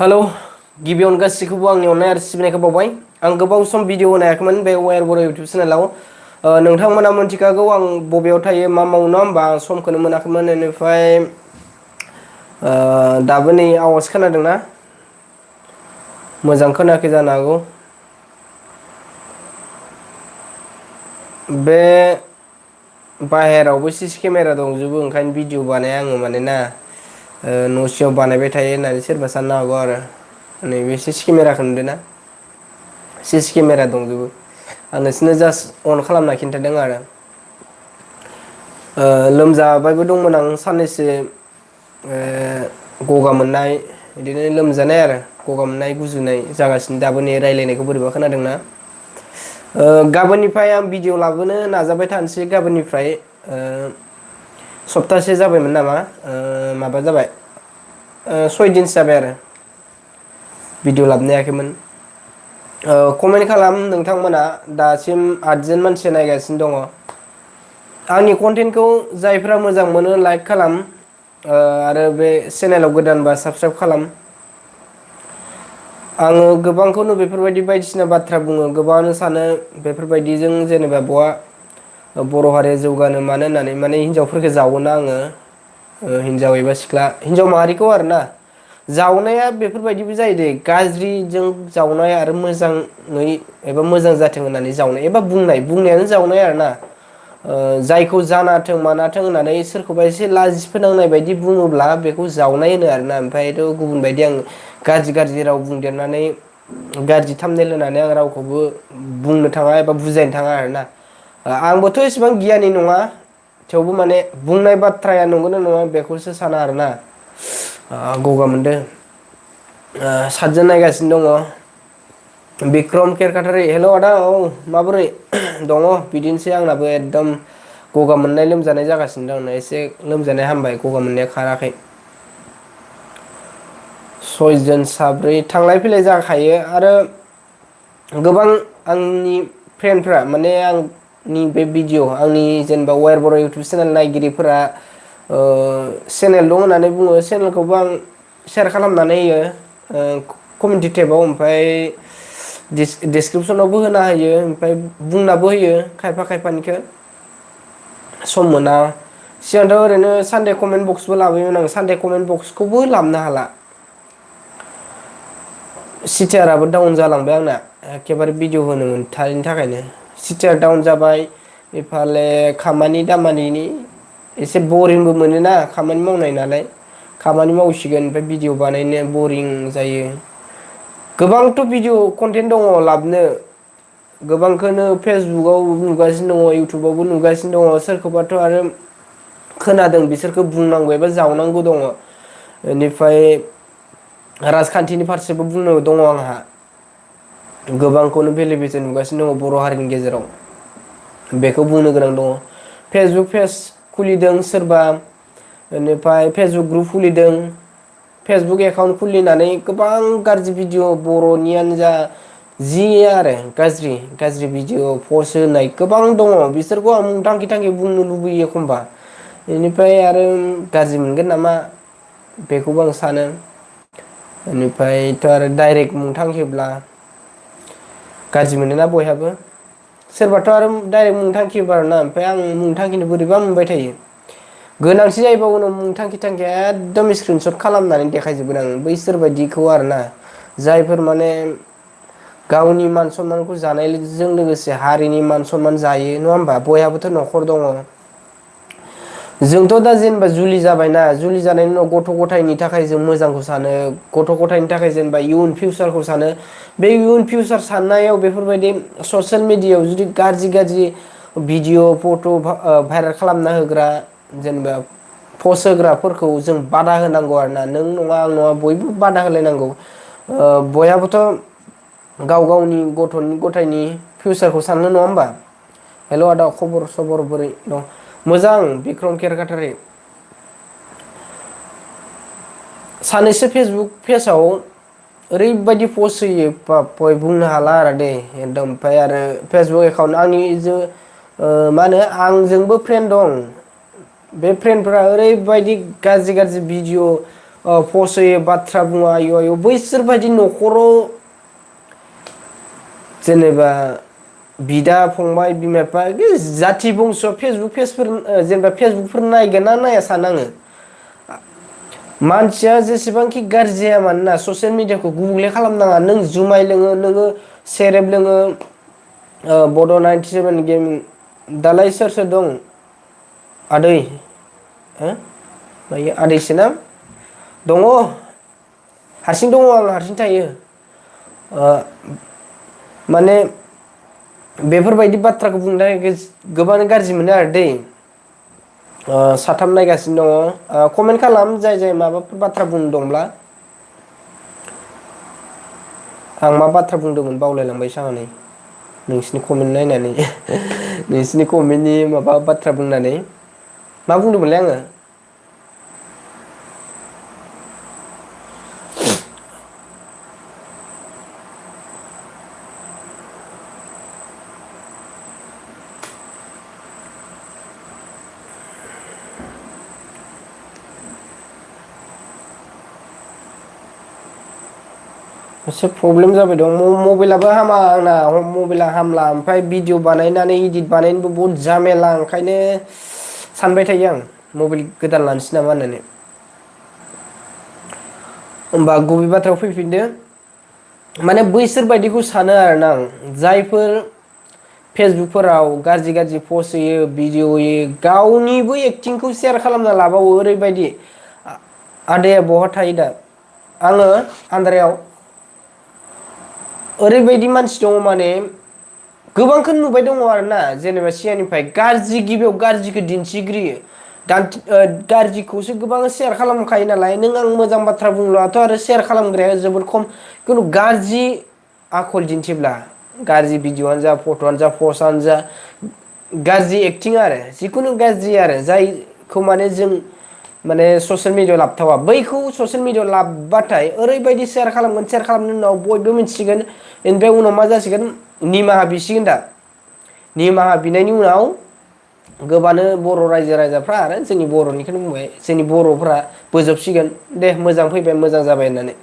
Hello गिबियावनो गासैखौबो आंनि अननाय आरो सिबिनायखौ बावबाय। आं गोबाव सम भिडिअ होनो हायाखैमोन बे वायार बर' इउटुब चेनेलाव। नोंथांमोना मोनथिखागौ आं बबेयाव थायो मा मावो नङा होमबा आं समखौनो मोनाखैमोन बेनिफ्राय दाबो नै आवाज खोनादोंना? मोजां खोनायाखै जानो हागौ। बे बाहेरावबो सिसि केमेरा दंजोबो ओंखायनो भिडिअ बानाया आङो माने ना। न' सिङाव बानायबाय थायो होननानै सोरबा साननो हागौ आरो। नैबे सिसि केमेराखौ नुदों ना? सिसि केमेरा दंजोबो आं नोंसोरनो जास्ट अन खालामना खिन्थादों आरो। लोमजाबायबो दंमोन आं साननैसो गगा मोननाय बिदिनो लोमजानाय आरो गगा मोननाय गुजुनाय जागासिनो दाबो नै रायज्लायनायखौ बोरैबा खोनादोंना? गाबोननिफ्राय आं भिडिअ लाबोनो नाजाबाय थानोसै गाबोननिफ्राय सप्तासे जाबायमोन नामा माबा जाबाय 6 दिनसो जाबाय आरो भिडिअ लाबोनो हायाखैमोन। कमेन्ट खालाम नोंथांमोना दासिम 8 जोन मानसिया नायगासिनो दङ। आंनि कन्टेन्टखौ जायफ्रा मोजां मोनो लाइक खालाम। आरो बे चेनेलाव गोदानबा साबसक्राइब खालाम। आङो गोबांखौनो बेफोरबायदि बायदिसिना बाथ्रा बुङो गोबाङानो सानो बेफोरबायदिजों जेनेबा बहा बर' हारिया जौगानो मानो होननानै माने हिनजावफोरखौ जावोना आङो हिनजाव एबा सिख्ला हिनजाव माहारिखौ आरोना जावनाया बेफोरबायदिबो जायो दे गाज्रिजों जावनाय आरो मोजाङै एबा मोजां जाथों होननानै जावनाय एबा बुंनायानो जावनाय आरो ना जायखौ जानाथों मानाथों होननानै सोरखौबा एसे लाजि फोनांनाय बायदि बुङोब्ला बेखौ जावनाय होनो आरोना ओमफ्रायथ' गुबुन बायदि आं गाज्रि गाज्रि राव बुंदेरनानै गाज्रि थामनेल होनानै आं रावखौबो बुंनो थाङा एबा बुजायनो थाङा आरोना आंबोथ' एसेबां गियानि नङा थेवबो माने बुंनाय बाथ्राया नंगौना नङा बेखौसो साना आरोना गगा मोनदों 7 जोन नायगासिनो दङ बिक्रम केरकाटारि हेल' आदा औ माबोरै दङ बिदिनोसै आंनाबो एकदम गगा मोननाय लोमजानाय जागासिनो दं आंना एसे लोमजानाय हामबाय गगा मोननाया खाराखै 6 जोन 7 थांलाय फैलाय जाखायो आरो गोबां आंनि फ्रेन्डफ्रा माने आंनि बे भिडिअ आंनि जेनेबा वायार बर' इउटुब चेनेल नायगिरिफोरा चेनेल दं होननानै बुङो चेनेलखौबो आं सेयार खालामनानै होयो कमिउनिटि टेबाव ओमफ्राय डिसक्रिपसनावबो होना होयो ओमफ्राय बुंनाबो होयो खायफा खायफानिखौ सम मोना सिगांथ' ओरैनो सानदे कमेन्ट बक्सबो लाबोयोमोन आं सानदे कमेन्ट बक्सखौबो लाबोनो हाला सिटियाराबो डाउन जालांबाय आंना एखेबारे भिडिअ होनो मोनथारैनि थाखायनो सिटियार डाउन जाबाय इफाले खामानि दामानिनि एसे बरिंबो मोनोना खामानि मावनाय नालाय खामानि मावसिगोन ओमफ्राय भिडिअ बानायनो बरिं जायो गोबांथ' भिडिअ कन्टेन्ट दङ लाबनो गोबांखौनो फेसबुकाव नुगासिनो दङ इउटुबावबो नुगासिनो दङ सोरखौबाथ' आरो खोनादों बिसोरखौ बुंनांगौ एबा जावनांगौ दङ बेनिफ्राय राजखान्थिनि फारसेबो बुंनो दङ आंहा गोबांखौनो बेले बेजे नुगासिनो दङ बर' हारिनि गेजेराव बेखौ बुंनो गोनां दङ फेसबुक पेज खुलिदों सोरबा बेनिफ्राय फेसबुक ग्रुप खुलिदों फेसबुक एकाउन्ट खुलिनानै गोबां गाज्रि भिडिअ बर'नियानो जा जि आरो गाज्रि गाज्रि भिडिअ पस्ट होनाय गोबां दङ बिसोरखौ आं थांखि थांखि बुंनो लुबैयो एखमबा बेनिफ्राय आरो गाज्रि मोनगोन नामा बेखौबो आं सानो बेनिफ्रायथ' आरो डाइरेक्ट मुंथांखिब्ला गाज्रि मोनोना बयहाबो सोरबाथ' आरो डाइरेक्ट मुं थांखिबो आरोना ओमफ्राय आं मुं थांखिनो बोरैबा मोनबाय थायो गोनांथि जायोबा उनाव मुं थांखि थांखि एकदम स्क्रिनसट खालामनानै देखायजोबगोन आं बैसोर बायदिखौ आरोना जायफोर माने गावनि मान सनमानखौ जानायजों लोगोसे हारिनि मान सनमान जायो नङा होमबा बयहाबोथ' न'खर दङ जोंथ' दा जेनेबा जुलि जाबायना जुलि जानायनि उनाव गथ' गथायनि थाखाय जों मोजांखौ सानो गथ' गथायनि थाखाय जेनेबा इयुन फिउचारखौ सानो बे इयुन फिउचार साननायाव बेफोरबायदि ससियेल मिडियायाव जुदि गाज्रि गाज्रि भिडिअ फट' भाइरेल खालामना होग्रा जेनेबा पस्ट होग्राफोरखौ जों बादा होनांगौ आरोना नों नङा आं नङा बयबो बादा होलायनांगौ बयहाबोथ' गाव गावनि गथ'नि गथायनि फिउचारखौ साननो नङा होमबा हेल' आदा खबर सबर बोरै दं मोजां बिक्रम केरकाटारि सानैसो फेसबुक पेजाव ओरैबायदि पस्ट होयो बाप बुंनो हाला आरो दे एकदम ओमफ्राय आरो फेसबुक एकाउन्ट आंनि जो मा होनो आंजोंबो फ्रेन्ड दं बे फ्रेन्डफोरा ओरैबायदि गाज्रि गाज्रि भिडिअ पस्ट होयो बाथ्रा बुङो आयु आयु बैसोरबायदि न'खराव जेनेबा बिदा फंबाय बिमा बिफा जाथि बंस' फेसबुक पेजफोर जेनेबा फेसबुकफोर नायगोन ना नाया सानो आङो मानसिया जेसेबांखि गाज्रि जाया मानोना ससियेल मिडियाखौ गुबुंले खालामनाङा नों जुमाय लोङो नोङो सेरेब लोङो बड' 97 गेमिं दालाय सोर सोर दं आदै हो मायो आदैसो ना दङ हारसिं दङ आं हारसिं थायो माने बेफोरबायदि बाथ्राखौ बुंनो थाखाय गोबां गाज्रि मोनो आरो दै साथाम नायगासिनो दङ कमेन्ट खालाम जाय जाय माबाफोर बाथ्रा बुंनो दंब्ला आं मा बाथ्रा बुंदोंमोन बावलायलांबायसो आं नै नोंसिनि कमेन्ट नायनानै नोंसिनि कमेन्टनि माबा बाथ्रा बुंनानै मा बुंदोंमोनलाय आङो एसे प्रब्लेम जाबाय दं मबाइलाबो हामा आंना मबाइला हामला ओमफ्राय भिडिअ बानायनानै इदिट बानायनोबो बहुद जामेला ओंखायनो सानबाय थायो आं मबाइल गोदान लानोसै नामा होननानै होमबा गुबै बाथ्रायाव फैफिनदो माने बैसोर बायदिखौ सानो आरोना आं जायफोर फेसबुकफोराव गाज्रि गाज्रि पस्ट होयो भिडिअ होयो गावनिबो एक्टिंखौ सेयार खालामना लाबावो ओरैबायदि आदाया बहा थायो दा आङो आन्द्रायाव ओरैबायदि मानसि दङ माने गोबांखौनो नुबाय दङ आरोना जेनेबा सिगांनिफ्राय गाज्रि गिबियाव गाज्रिखौ दिन्थिग्रोयो गाज्रिखौसो गोबां सेयार खालामखायो नालाय नों आं मोजां बाथ्रा बुंब्लाथ' आरो सेयार खालामग्राया जोबोद खम खिन्थु गाज्रि आखल दिन्थिब्ला गाज्रि भिडिअ'आनो जा फट'आनो जा पस्टआनो जा गाज्रि एक्टिं आरो जिखुनु गाज्रि आरो जायखौ माने जों माने ससियेल मिडियाआव लाबथावा बैखौ ससियेल मिडियाआव लाबबाथाय ओरैबायदि सेयार खालामगोन सेयार खालामनायनि उनाव बयबो मिथिसिगोन बेनिफ्राय उनाव मा जासिगोन निमाहा बिसिगोन दा निमाहा बिनायनि उनाव गोबानो बर' रायजो राजाफ्रा आरो जोंनि बर'निखौनो बुंबाय जोंनि बर'फ्रा बोजबसिगोन दे मोजां फैबाय मोजां जाबाय होननानै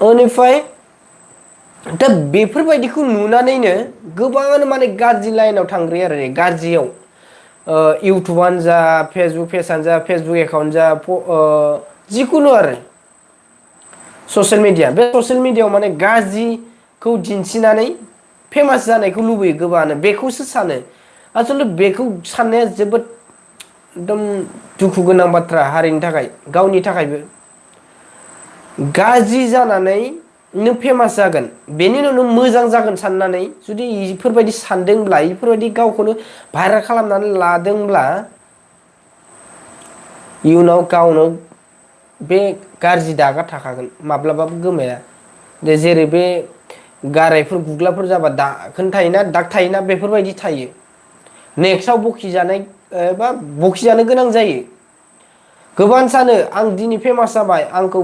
बेनिफ्राय दा बेफोरबायदिखौ नुनानैनो गोबाङानो माने गाज्रि लाइनाव थांग्रोयो आरो गाज्रियाव इउटुबानो जा फेसबुक पेजआनो जा फेसबुक एकाउन्ट जा जिखुनु आरो ससियेल मिडिया बे ससियेल मिडियाआव माने गाज्रिखौ दिन्थिनानै फेमास जानायखौ लुबैयो गोबाङानो बेखौसो सानो आसलथे बेखौ साननाया जोबोद एकदम दुखु गोनां बाथ्रा हारिनि थाखाय गावनि थाखायबो गाज्रि जानानै नों फेमास जागोन बेनि उनाव नों मोजां जागोन साननानै जुदि इफोरबायदि सानदोंब्ला इफोरबायदि गावखौनो भाइरेल खालामनानै लादोंब्ला इयुनाव गावनो बे गाज्रि दागा थाखागोन माब्लाबाबो गोमाया दे जेरै बे गारायफोर गुग्लाफोर जाबा दाखोन थायोना दाग थायोना बेफोरबायदि थायो नेक्स्टआव बखिजानाय बा बखिजानो गोनां जायो गोबां सानो आं दिनै फेमास जाबाय आंखौ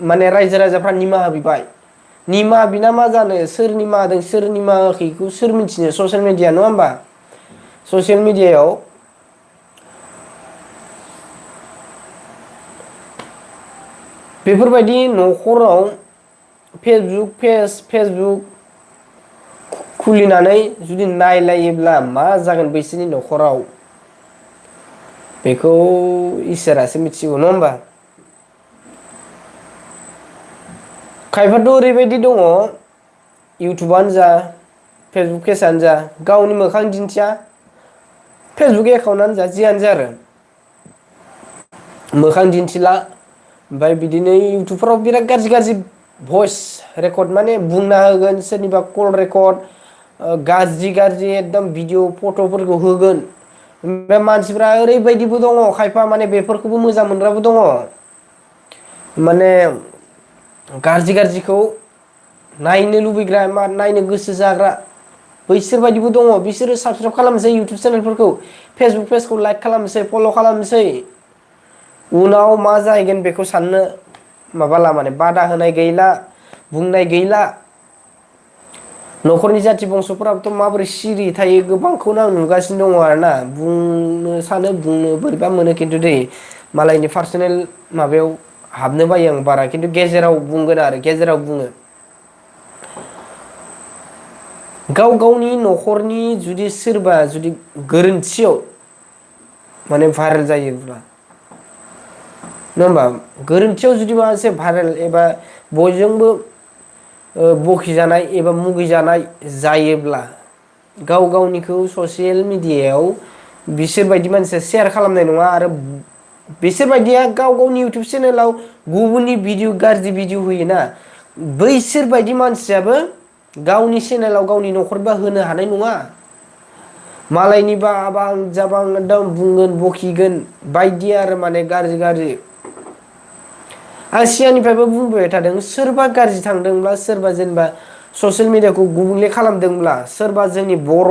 माने रायजो राजाफ्रा निमाहा बिबाय निमाहा बिना मा जानो सोर निमाहा होदों सोर निमाहा होआखै बेखौ सोर मिथिनो ससियेल मिडिया नङा होमबा ससियेल मिडियायाव बेफोरबायदि न'खराव फेसबुक खुलिनानै जुदि नायलायोब्ला मा जागोन बैसोरनि न'खराव बेखौ इसोरासो मिथिगौ नङा होमबा खायफाथ' ओरैबायदि दङ इउटुबानो जा फेसबुक पेजआनो जा गावनि मोखां दिन्थिया फेसबुक एकाउन्टआनो जा जियानो जा आरो मोखां दिन्थिला ओमफ्राय बिदिनो इउटुबफ्राव बिराद गाज्रि गाज्रि भइस रेकर्ड माने बुंना होगोन सोरनिबा कल रेकर्ड गाज्रि गाज्रि एकदम भिडिअ फट'फोरखौ होगोन ओमफ्राय मानसिफ्रा ओरैबायदिबो दङ खायफा माने बेफोरखौबो मोजां मोनग्राबो दङ माने गाज्रि गाज्रिखौ नायनो लुबैग्रा मा नायनो गोसो जाग्रा बैसोर बायदिबो दङ बिसोरो साबसक्राइब खालामनोसै इउटुब चेनेलफोरखौ फेसबुक पेजखौ लाइक खालामनोसै फल' खालामनोसै उनाव मा जाहैगोन बेखौ साननो माबाला माने बादा होनाय गैला बुंनाय गैला न'खरनि जाथि बंस'फोराबोथ' माबोरै सिरि थायो गोबांखौनो आं नुगासिनो दङ आरोना बुंनो सानो बुंनो बोरैबा मोनो खिन्थु दै मालायनि पार्सनेल माबायाव हाबनो बायो आं बारा खिन्थु गेजेराव बुंगोन आरो गेजेराव बुङो गाव गावनि न'खरनि जुदि सोरबा जुदि गोरोन्थियाव माने भाइरेल जायोब्ला नङा होमबा गोरोन्थियाव जुदि माबा मोनसे भाइरेल एबा बयजोंबो बखिजानाय एबा मुगैजानाय जायोब्ला गाव गावनिखौ ससियेल मिडियायाव बिसोरबायदि मानसिया सेयार खालामनाय नङा आरो बिसोरबायदिया गाव गावनि इउटुब चेनेलाव गुबुननि भिडिअ गाज्रि भिडिअ होयोना बैसोर बायदि मानसियाबो गावनि चेनेलाव गावनि न'खरबा होनो हानाय नङा मालायनिबा आबां जाबां एकदम बुंगोन बखिगोन बायदि आरो माने गाज्रि गाज्रि आं सिगांनिफ्रायबो बुंबोबाय थादों सोरबा गाज्रि थांदोंब्ला सोरबा जेनेबा ससियेल मिडियाखौ गुबुंले खालामदोंब्ला सोरबा जोंनि बर'